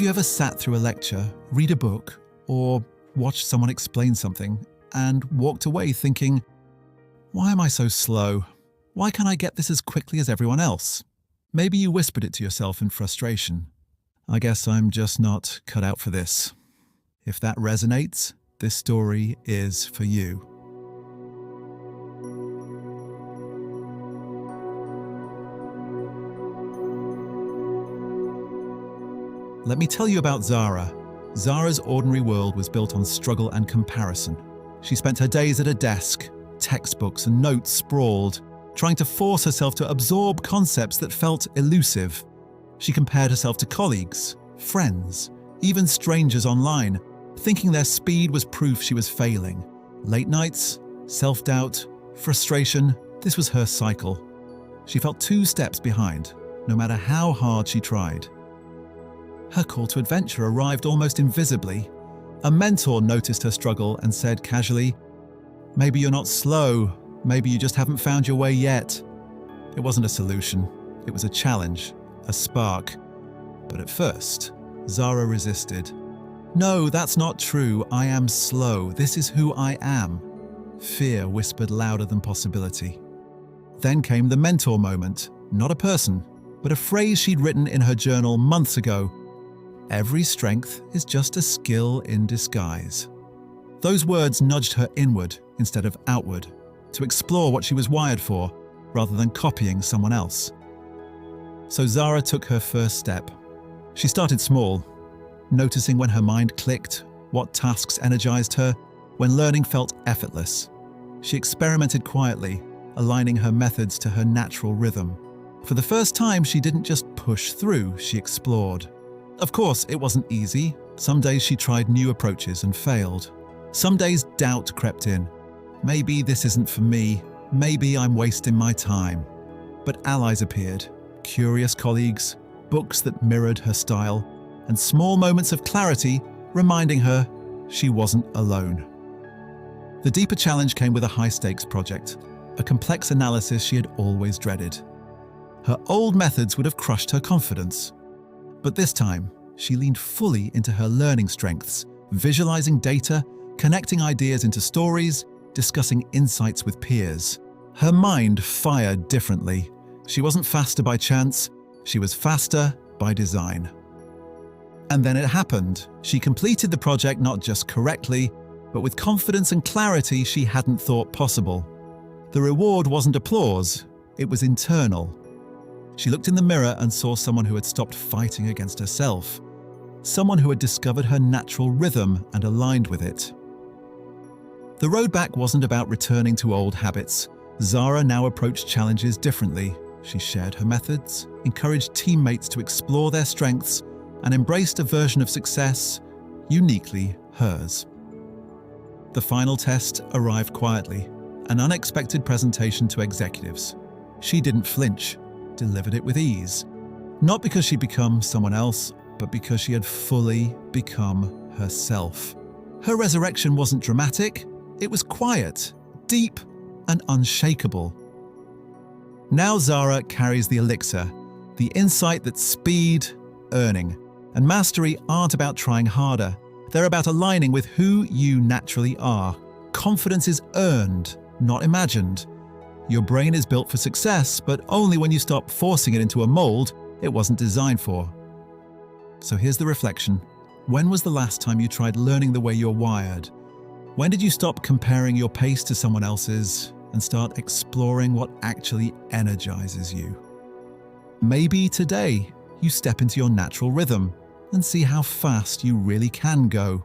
Have you ever sat through a lecture, read a book, or watched someone explain something and walked away thinking, why am I so slow? Why can't I get this as quickly as everyone else? Maybe you whispered it to yourself in frustration. I guess I'm just not cut out for this. If that resonates, this story is for you. Let me tell you about Zara. Zara's ordinary world was built on struggle and comparison. She spent her days at a desk, textbooks and notes sprawled, trying to force herself to absorb concepts that felt elusive. She compared herself to colleagues, friends, even strangers online, thinking their speed was proof she was failing. Late nights, self-doubt, frustration, this was her cycle. She felt 2 steps behind, no matter how hard she tried. Her call to adventure arrived almost invisibly. A mentor noticed her struggle and said casually, "Maybe you're not slow, maybe you just haven't found your way yet." It wasn't a solution, it was a challenge, a spark. But at first, Zara resisted. "No, that's not true. I am slow. This is who I am." Fear whispered louder than possibility. Then came the mentor moment, not a person, but a phrase she'd written in her journal months ago. "Every strength is just a skill in disguise." Those words nudged her inward instead of outward, to explore what she was wired for, rather than copying someone else. So Zara took her first step. She started small, noticing when her mind clicked, what tasks energized her, when learning felt effortless. She experimented quietly, aligning her methods to her natural rhythm. For the first time, she didn't just push through, she explored. Of course, it wasn't easy. Some days she tried new approaches and failed. Some days doubt crept in. Maybe this isn't for me. Maybe I'm wasting my time. But allies appeared, curious colleagues, books that mirrored her style, and small moments of clarity reminding her she wasn't alone. The deeper challenge came with a high-stakes project, a complex analysis she had always dreaded. Her old methods would have crushed her confidence. But this time, she leaned fully into her learning strengths, visualizing data, connecting ideas into stories, discussing insights with peers. Her mind fired differently. She wasn't faster by chance, she was faster by design. And then it happened. She completed the project not just correctly, but with confidence and clarity she hadn't thought possible. The reward wasn't applause, it was internal. She looked in the mirror and saw someone who had stopped fighting against herself. Someone who had discovered her natural rhythm and aligned with it. The road back wasn't about returning to old habits. Zara now approached challenges differently. She shared her methods, encouraged teammates to explore their strengths, and embraced a version of success uniquely hers. The final test arrived quietly, an unexpected presentation to executives. She didn't flinch, delivered it with ease. Not because she'd become someone else, but because she had fully become herself. Her resurrection wasn't dramatic, it was quiet, deep, and unshakable. Now Zara carries the elixir, the insight that speed, earning, and mastery aren't about trying harder. They're about aligning with who you naturally are. Confidence is earned, not imagined. Your brain is built for success, but only when you stop forcing it into a mold it wasn't designed for. So here's the reflection. When was the last time you tried learning the way you're wired? When did you stop comparing your pace to someone else's and start exploring what actually energizes you? Maybe today you step into your natural rhythm and see how fast you really can go.